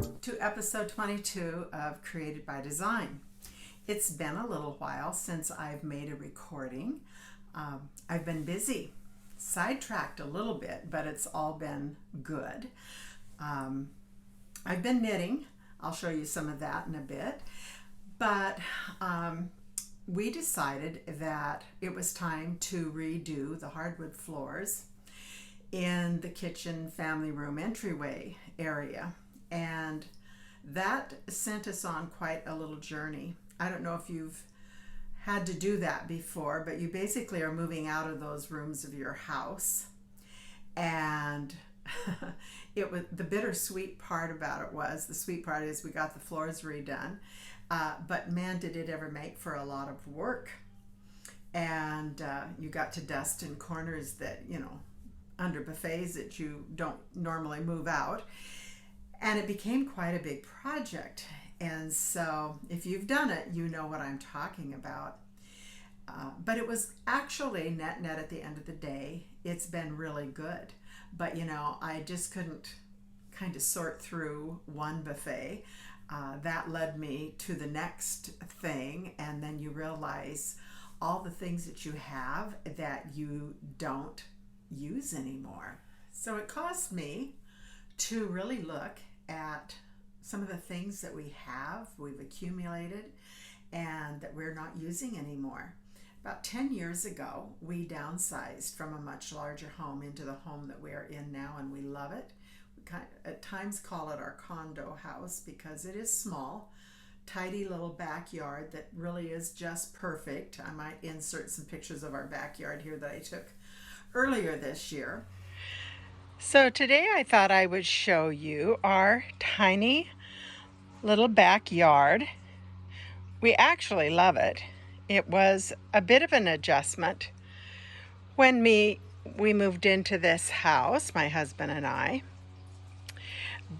To episode 22 of Created by Design. It's been a little while since I've made a recording. I've been busy, sidetracked a little bit, but it's all been good. I've been knitting. I'll show you some of that in a bit. But we decided that it was time to redo the hardwood floors in the kitchen family room entryway area. And that sent us on quite a little journey. I don't know if you've had to do that before, but you basically are moving out of those rooms of your house. And it was the bittersweet part about it was, the sweet part is we got the floors redone, but man, did it ever make for a lot of work. And you got to dust in corners that, under buffets that you don't normally move out. And it became quite a big project. And so if you've done it, you know what I'm talking about. But it was actually net at the end of the day. It's been really good. But I just couldn't kind of sort through one buffet. That led me to the next thing. And then you realize all the things that you have that you don't use anymore. So it caused me to really look at some of the things that we've accumulated and that we're not using anymore. About 10 years ago, we downsized from a much larger home into the home that we are in now, and we love it. We at times call it our condo house because it is small, tidy little backyard that really is just perfect. I might insert some pictures of our backyard here that I took earlier this year. So today I thought I would show you our tiny little backyard. We actually love it. It was a bit of an adjustment when we moved into this house, my husband and I.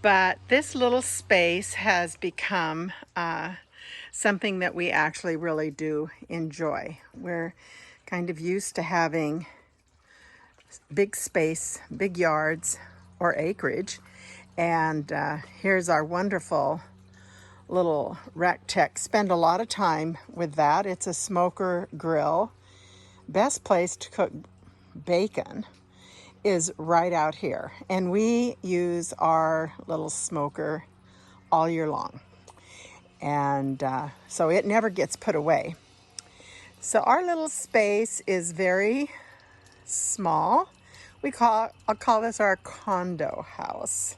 But this little space has become something that we actually really do enjoy. We're kind of used to having big space, big yards or acreage. And here's our wonderful little Rectech. Spend a lot of time with that. It's a smoker grill. Best place to cook bacon is right out here. And we use our little smoker all year long. And so it never gets put away. So our little space is very small. I'll call this our condo house.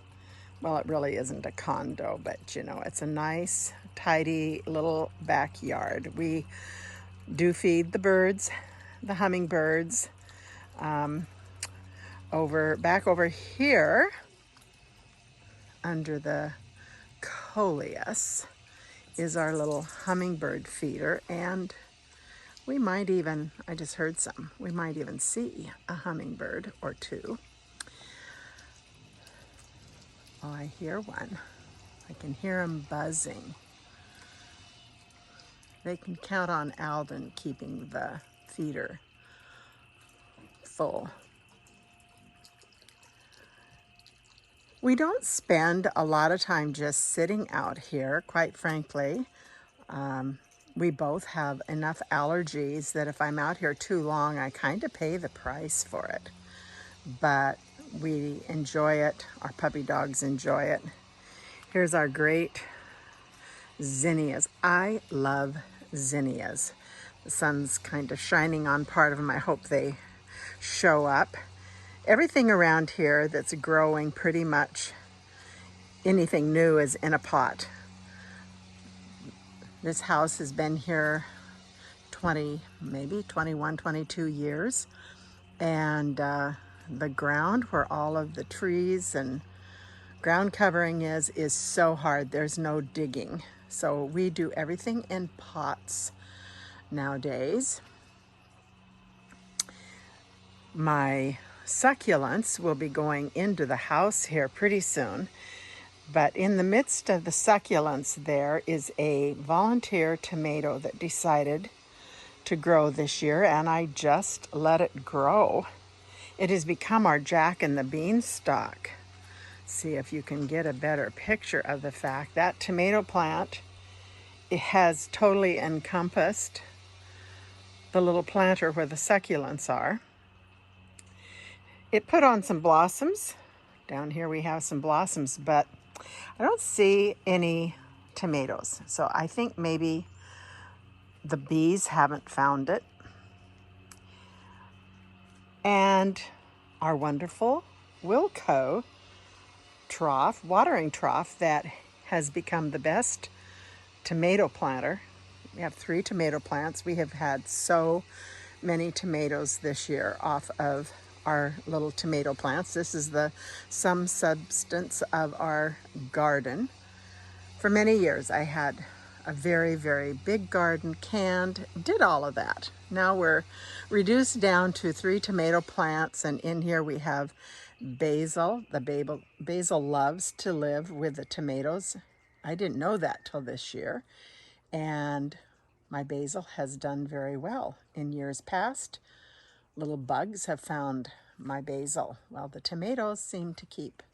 Well, it really isn't a condo, but it's a nice, tidy little backyard. We do feed the birds, the hummingbirds. Back over here, under the coleus, is our little hummingbird feeder, and we might even, I just heard some, we might even see a hummingbird or two. Oh, I hear one. I can hear them buzzing. They can count on Alden keeping the feeder full. We don't spend a lot of time just sitting out here, quite frankly. We both have enough allergies that if I'm out here too long, I kind of pay the price for it. But we enjoy it. Our puppy dogs enjoy it. Here's our great zinnias. I love zinnias. The sun's kind of shining on part of them. I hope they show up. Everything around here that's growing, pretty much anything new, is in a pot. This house has been here 20, maybe 21, 22 years. And the ground where all of the trees and ground covering is so hard. There's no digging. So we do everything in pots nowadays. My succulents will be going into the house here pretty soon. But in the midst of the succulents, there is a volunteer tomato that decided to grow this year, and I just let it grow. It has become our Jack and the Beanstalk See if you can get a better picture of the fact that tomato plant, it has totally encompassed the little planter where the succulents are. It put on some blossoms. Down here we have some blossoms, but I don't see any tomatoes. So I think maybe the bees haven't found it. And our wonderful Wilco trough, watering trough, that has become the best tomato planter. We have 3 tomato plants. We have had so many tomatoes this year off of our little tomato plants. This is the some substance of our garden. For many years I had a very, very big garden, canned, did all of that. Now we're reduced down to 3 tomato plants, and in here we have basil. The basil loves to live with the tomatoes. I didn't know that till this year, and my basil has done very well. In years past, little bugs have found my basil. Well, the tomatoes seem to keep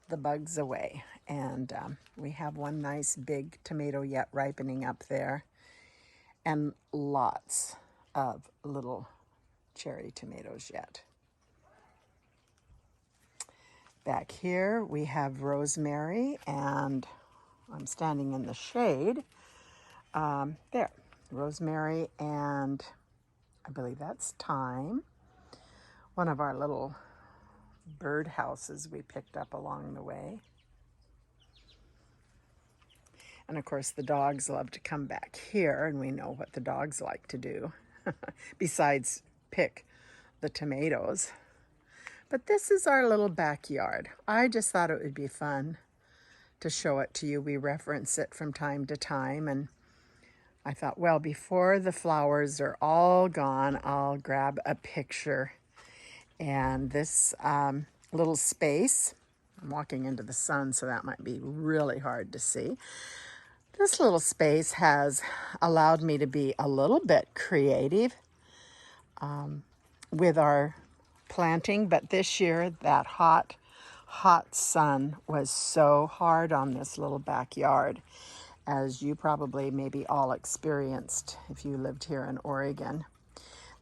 the bugs away, and we have one nice big tomato yet ripening up there, and lots of little cherry tomatoes yet. Back here we have rosemary, and I'm standing in the shade. There, rosemary, and I believe that's thyme. One of our little bird houses we picked up along the way. And of course the dogs love to come back here, and we know what the dogs like to do besides pick the tomatoes. But this is our little backyard. I just thought it would be fun to show it to you. We reference it from time to time, and I thought, well, before the flowers are all gone, I'll grab a picture. And this little space, I'm walking into the sun, so that might be really hard to see. This little space has allowed me to be a little bit creative with our planting, but this year that hot sun was so hard on this little backyard, as you probably maybe all experienced if you lived here in Oregon.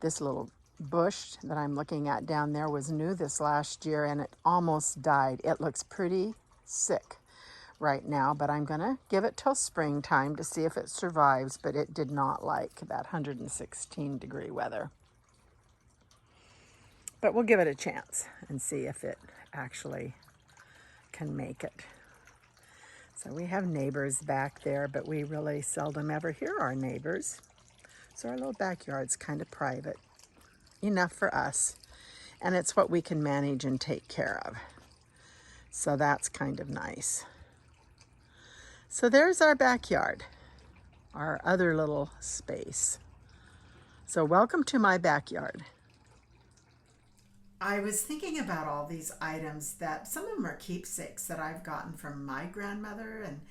This little bush that I'm looking at down there was new this last year, and it almost died. It looks pretty sick right now, but I'm gonna give it till springtime to see if it survives, but it did not like that 116-degree weather. But we'll give it a chance and see if it actually can make it. So we have neighbors back there, but we really seldom ever hear our neighbors. So our little backyard's kind of private, enough for us, and it's what we can manage and take care of. So that's kind of nice. So there's our backyard, our other little space. So welcome to my backyard. I was thinking about all these items that some of them are keepsakes that I've gotten from my grandmother, and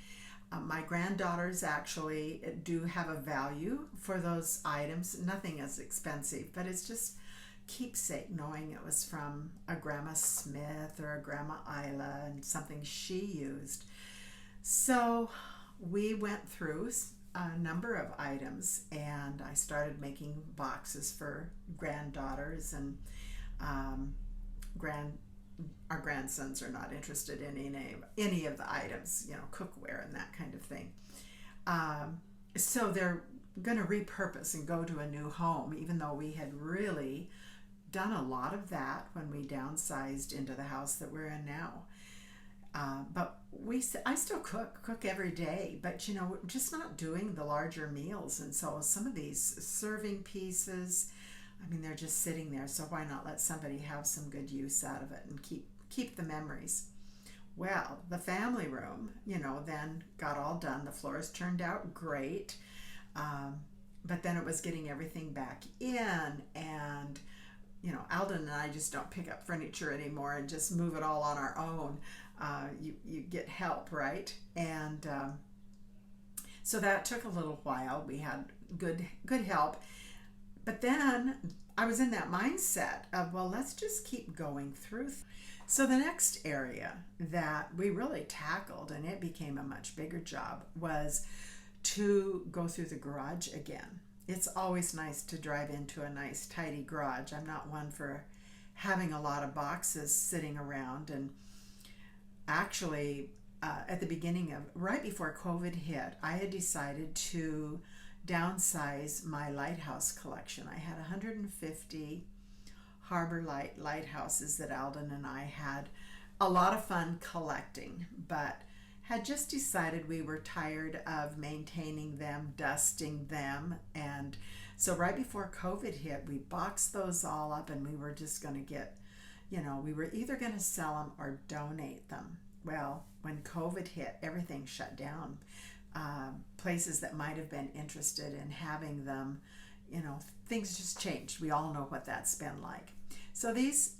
my granddaughters actually do have a value for those items. Nothing is expensive, but it's just keepsake, knowing it was from a Grandma Smith or a Grandma Isla and something she used. So we went through a number of items, and I started making boxes for granddaughters, and our grandsons are not interested in any of the items, cookware and that kind of thing. So they're going to repurpose and go to a new home, even though we had really done a lot of that when we downsized into the house that we're in now. But I still cook every day, but we're just not doing the larger meals, and so some of these serving pieces, they're just sitting there, so why not let somebody have some good use out of it and keep the memories. Well, the family room, then got all done. The floors turned out great, but then it was getting everything back in, and Alden and I just don't pick up furniture anymore and just move it all on our own. You get help, right? And so that took a little while. We had good help. But then I was in that mindset of, well, let's just keep going through. So the next area that we really tackled, and it became a much bigger job, was to go through the garage again. It's always nice to drive into a nice tidy garage. I'm not one for having a lot of boxes sitting around. And actually, at the beginning of, right before COVID hit, I had decided to downsize my lighthouse collection. I had 150 Harbor Light lighthouses that Alden and I had a lot of fun collecting, but had just decided we were tired of maintaining them, dusting them. And so right before COVID hit, we boxed those all up, and we were just going to get, we were either going to sell them or donate them. Well, when COVID hit, everything shut down. Places that might have been interested in having them, things just changed. We all know what that's been like. So these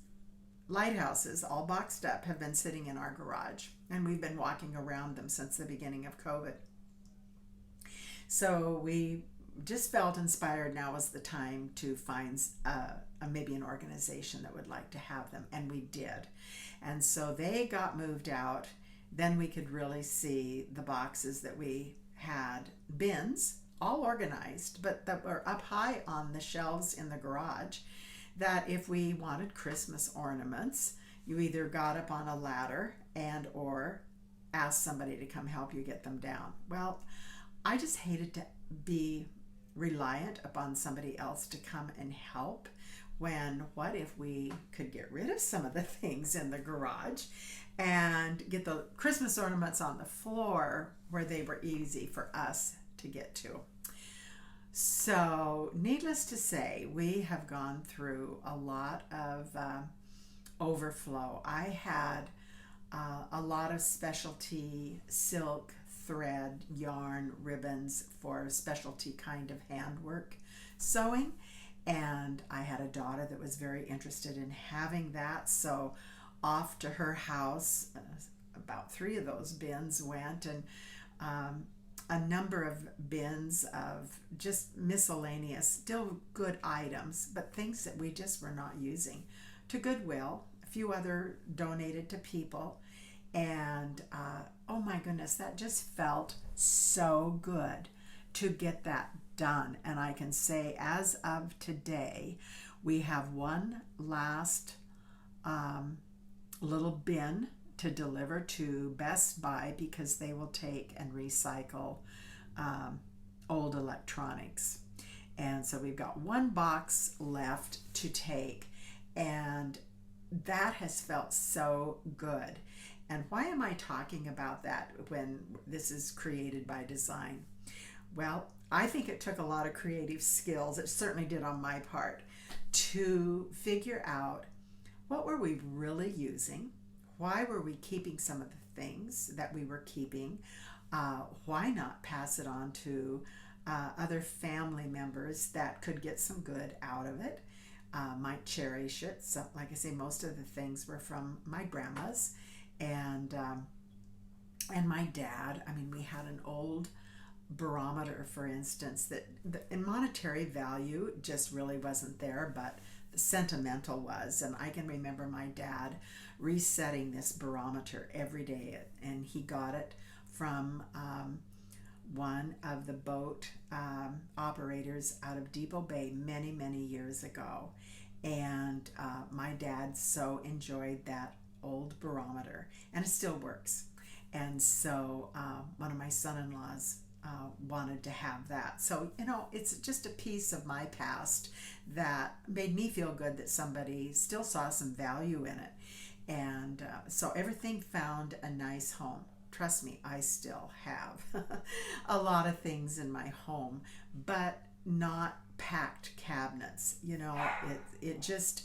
lighthouses, all boxed up, have been sitting in our garage, and we've been walking around them since the beginning of COVID. So we just felt inspired now was the time to find maybe an organization that would like to have them, and we did. And so they got moved out. Then we could really see the boxes that we had, bins, all organized, but that were up high on the shelves in the garage, that if we wanted Christmas ornaments, you either got up on a ladder and or asked somebody to come help you get them down. Well, I just hated to be reliant upon somebody else to come and help, when what if we could get rid of some of the things in the garage and get the Christmas ornaments on the floor where they were easy for us to get to. So needless to say, we have gone through a lot of overflow. I had a lot of specialty silk, thread, yarn, ribbons for specialty kind of handwork sewing. And I had a daughter that was very interested in having that. So off to her house, about 3 of those bins went, and a number of bins of just miscellaneous, still good items, but things that we just were not using, to Goodwill. A few other donated to people. And oh my goodness, that just felt so good to get that done. And I can say, as of today, we have one last little bin to deliver to Best Buy, because they will take and recycle old electronics. And so we've got one box left to take, and that has felt so good. And why am I talking about that when this is created by design? Well, I think it took a lot of creative skills, it certainly did on my part, to figure out what were we really using, why were we keeping some of the things that we were keeping, why not pass it on to other family members that could get some good out of it, might cherish it. So like I say, most of the things were from my grandma's and my dad. I mean, we had an old barometer, for instance, that in monetary value just really wasn't there, but the sentimental was. And I can remember my dad resetting this barometer every day, and he got it from one of the boat operators out of Depot Bay many years ago. And my dad so enjoyed that old barometer, and it still works. And so one of my son-in-laws wanted to have that. So, it's just a piece of my past that made me feel good that somebody still saw some value in it. And so everything found a nice home. Trust me, I still have a lot of things in my home, but not packed cabinets. It just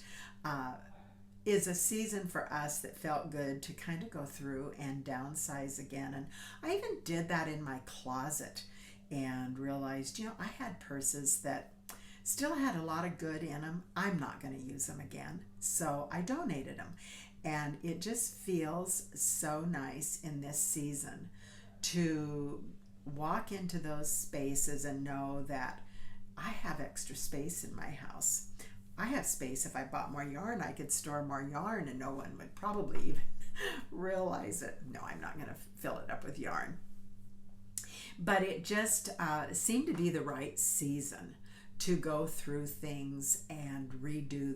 is a season for us that felt good to kind of go through and downsize again. And I even did that in my closet and realized, I had purses that still had a lot of good in them. I'm not going to use them again, so I donated them. And it just feels so nice in this season to walk into those spaces and know that I have extra space in my house. I have space. If I bought more yarn, I could store more yarn and no one would probably even realize it. No, I'm not going to fill it up with yarn. But it just seemed to be the right season to go through things and reevaluate,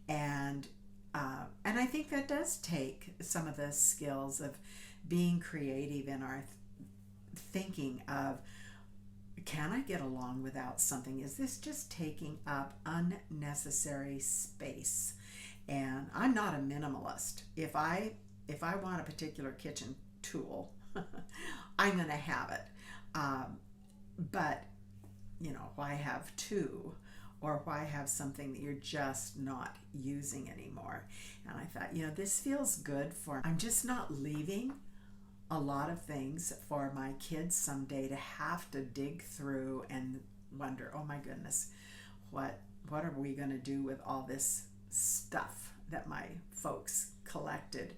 and I think that does take some of the skills of being creative in our thinking of, can I get along without something? Is this just taking up unnecessary space? And I'm not a minimalist. If I want a particular kitchen tool, I'm going to have it. But, why have two? Or why have something that you're just not using anymore? And I thought, this feels good for, I'm just not leaving a lot of things for my kids someday to have to dig through and wonder, oh my goodness, what are we going to do with all this stuff that my folks collected?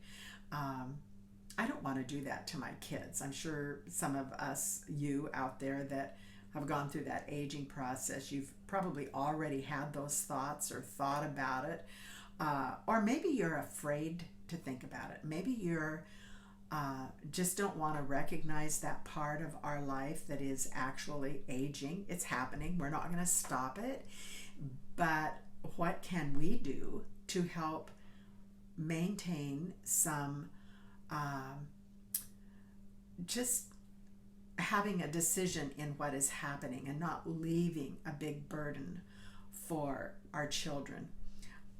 I don't want to do that to my kids. I'm sure some of us, you out there that have gone through that aging process, you've probably already had those thoughts or thought about it. Or maybe you're afraid to think about it. Maybe you're just don't want to recognize that part of our life that is actually aging. It's happening. We're not going to stop it. But what can we do to help maintain some just having a decision in what is happening and not leaving a big burden for our children?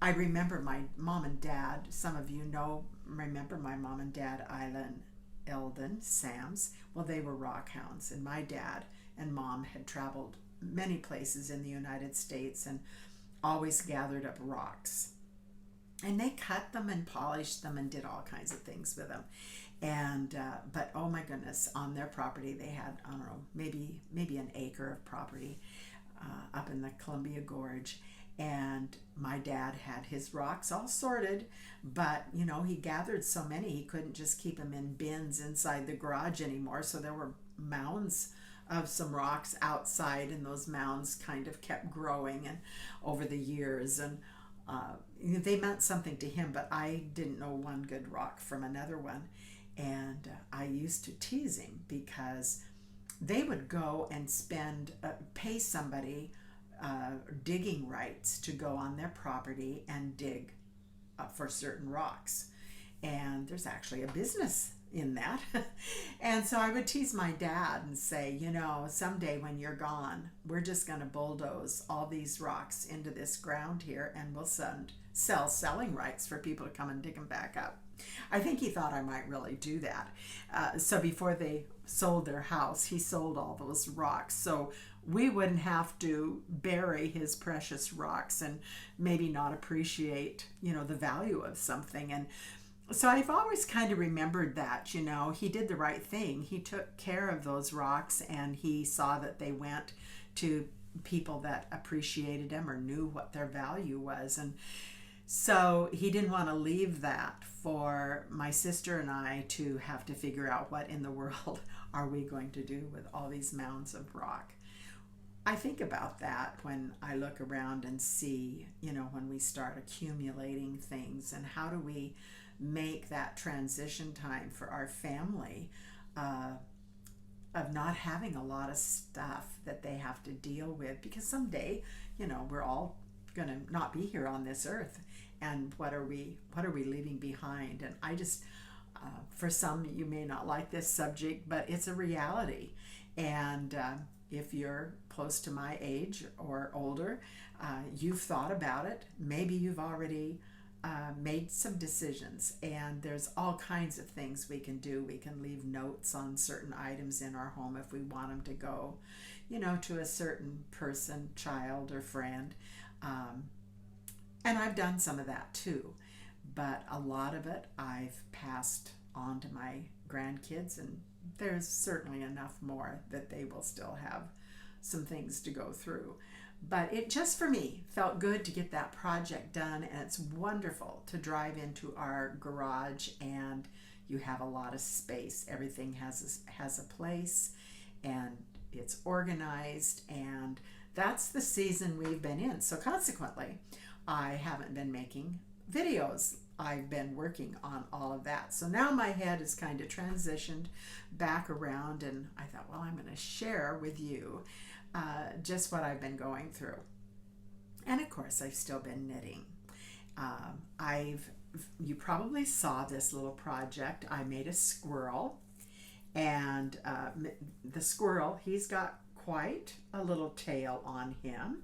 I remember my mom and dad, some of you remember my mom and dad, Isla and Eldon Sams. Well, they were rock hounds, and my dad and mom had traveled many places in the United States and always gathered up rocks. And they cut them and polished them and did all kinds of things with them. And but oh my goodness, on their property they had, I don't know, maybe an acre of property up in the Columbia Gorge. And my dad had his rocks all sorted, but he gathered so many he couldn't just keep them in bins inside the garage anymore. So there were mounds of some rocks outside, and those mounds kind of kept growing and over the years, and they meant something to him, but I didn't know one good rock from another one. And I used to tease him because they would go and pay somebody digging rights to go on their property and dig for certain rocks. And there's actually a business in that. And so I would tease my dad and say, someday when you're gone, we're just going to bulldoze all these rocks into this ground here, and we'll sell selling rights for people to come and dig them back up. I think he thought I might really do that. So before they sold their house, he sold all those rocks. So we wouldn't have to bury his precious rocks and maybe not appreciate, the value of something. And so I've always kind of remembered that, he did the right thing. He took care of those rocks, and he saw that they went to people that appreciated them or knew what their value was. And so he didn't want to leave that for my sister and I to have to figure out what in the world are we going to do with all these mounds of rock. I think about that when I look around and see, when we start accumulating things, and how do we make that transition time for our family of not having a lot of stuff that they have to deal with, because someday, we're all going to not be here on this earth, and what are we leaving behind? And I just for some, you may not like this subject, but it's a reality. And if you're close to my age or older, you've thought about it. Maybe you've already made some decisions, and there's all kinds of things we can do. We can leave notes on certain items in our home if we want them to go, to a certain person, child, or friend. And I've done some of that too, but a lot of it I've passed on to my grandkids, and there's certainly enough more that they will still have some things to go through. But it just, for me, felt good to get that project done, and it's wonderful to drive into our garage and you have a lot of space. Everything has a place, and it's organized, and that's the season we've been in. So consequently, I haven't been making videos. I've been working on all of that. So now my head is kind of transitioned back around, and I thought, well, I'm going to share with you just what I've been going through. And of course, I've still been knitting. You probably saw this little project. I made a squirrel, and the squirrel, he's got quite a little tail on him.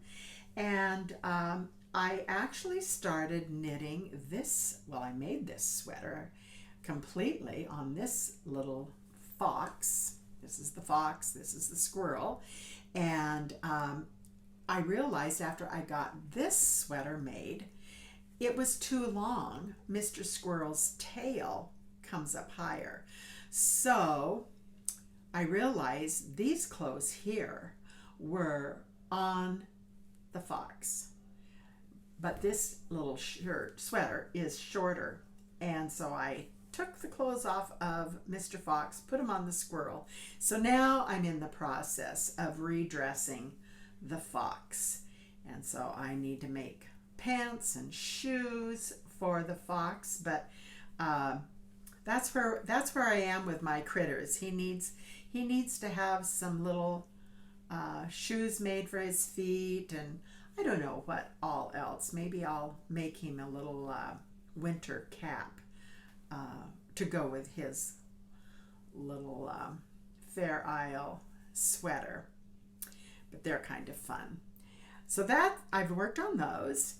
And I actually started knitting this, well, I made this sweater completely on this little fox. This is the fox, this is the squirrel. And I realized after I got this sweater made, it was too long. Mr. Squirrel's tail comes up higher. So I realized these clothes here were on the fox, but this little sweater is shorter. And so I took the clothes off of Mr. Fox, put them on the squirrel. So now I'm in the process of redressing the fox. And so I need to make pants and shoes for the fox, but that's where I am with my critters. He needs to have some little shoes made for his feet, and I don't know what all else. Maybe I'll make him a little winter cap to go with his little Fair Isle sweater. But they're kind of fun. So that I've worked on those.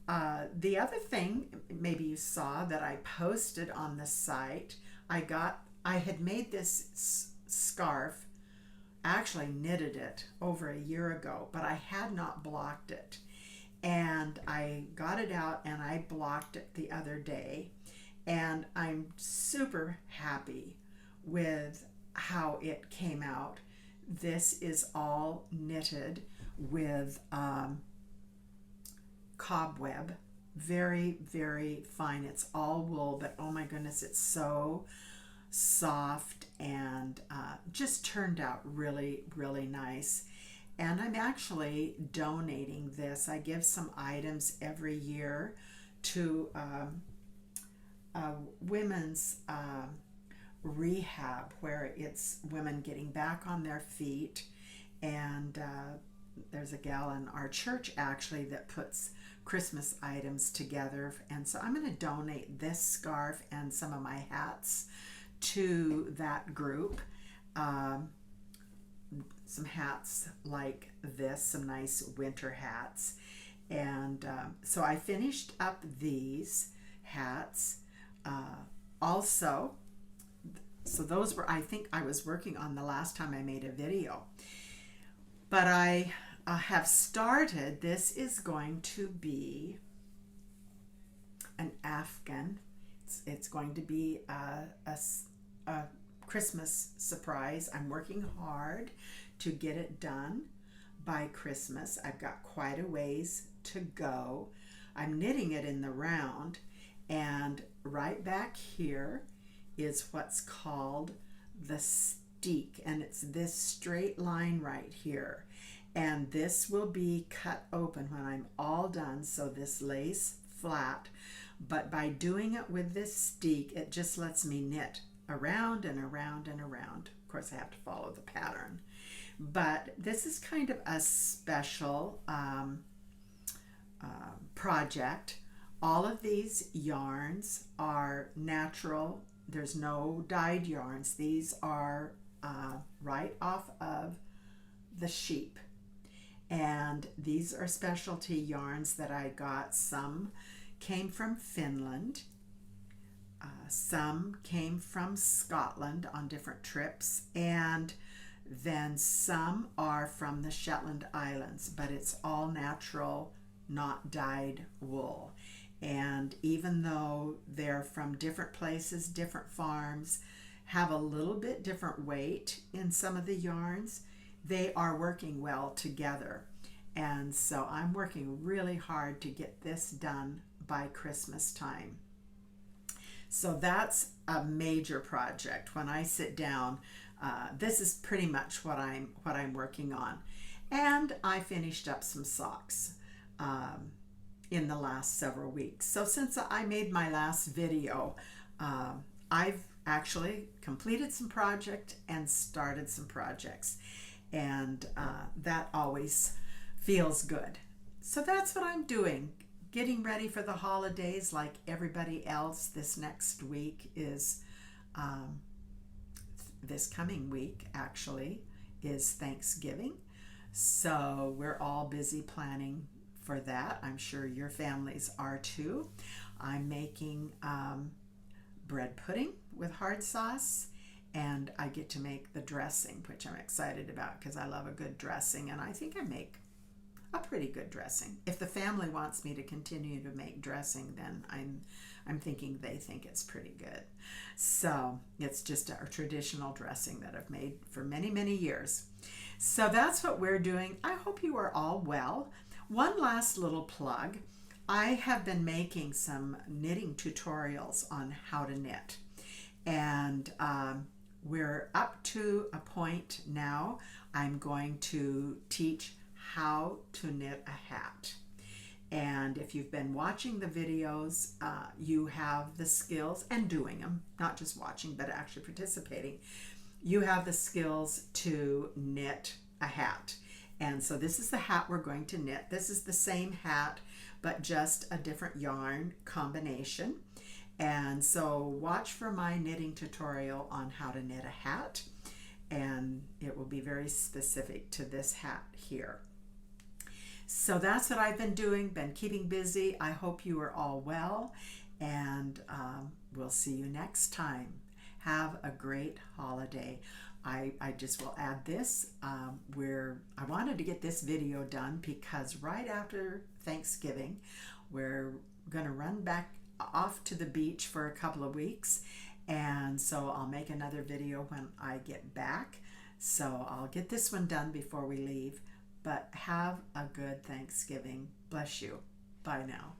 The other thing, maybe you saw that I posted on the site, I had made this scarf, actually knitted it over a year ago, but I had not blocked it. And I got it out and I blocked it the other day. And I'm super happy with how it came out. This is all knitted with cobweb. Very, very fine. It's all wool, but oh my goodness, it's so soft and just turned out really, really nice. And I'm actually donating this. I give some items every year to women's rehab, where it's women getting back on their feet. And there's a gal in our church actually that puts Christmas items together. And so I'm going to donate this scarf and some of my hats to that group. Some hats like this, some nice winter hats. And so I finished up these hats. Also, so those were, I think I was working on the last time I made a video. But I have started, this is going to be an Afghan. It's going to be a Christmas surprise. I'm working hard to get it done by Christmas. I've got quite a ways to go. I'm knitting it in the round, and right back here is what's called the steek, and it's this straight line right here. And this will be cut open when I'm all done, so this lays flat. But by doing it with this steek, it just lets me knit around and around and around. Of course, I have to follow the pattern. But this is kind of a special project. All of these yarns are natural. There's no dyed yarns. These are right off of the sheep. And these are specialty yarns that I got. Some came from Finland. Some came from Scotland on different trips. And then some are from the Shetland Islands. But it's all natural, not dyed wool. And even though they're from different places, different farms, have a little bit different weight in some of the yarns, they are working well together. And so I'm working really hard to get this done by Christmas time. So that's a major project. When I sit down, this is pretty much what I'm working on. And I finished up some socks in the last several weeks. So since I made my last video, I've actually completed some projects and started some projects. And that always feels good. So that's what I'm doing. Getting ready for the holidays like everybody else. This next week is, this coming week actually, is Thanksgiving. So we're all busy planning for that. I'm sure your families are too. I'm making bread pudding with hard sauce, and I get to make the dressing, which I'm excited about because I love a good dressing, and I think I make a pretty good dressing. If the family wants me to continue to make dressing, then I'm thinking they think it's pretty good. So it's just a traditional dressing that I've made for many, many years. So that's what we're doing. I hope you are all well. One last little plug. I have been making some knitting tutorials on how to knit, and we're up to a point now. I'm going to teach how to knit a hat. And if you've been watching the videos, you have the skills, and doing them, not just watching, but actually participating. You have the skills to knit a hat. And so this is the hat we're going to knit. This is the same hat, but just a different yarn combination. And so watch for my knitting tutorial on how to knit a hat, and it will be very specific to this hat here. So that's what I've been doing, been keeping busy. I hope you are all well, and we'll see you next time. Have a great holiday. I just will add this, I wanted to get this video done because right after Thanksgiving, we're gonna run back off to the beach for a couple of weeks, and so I'll make another video when I get back. So I'll get this one done before we leave, but have a good Thanksgiving. Bless you. Bye now.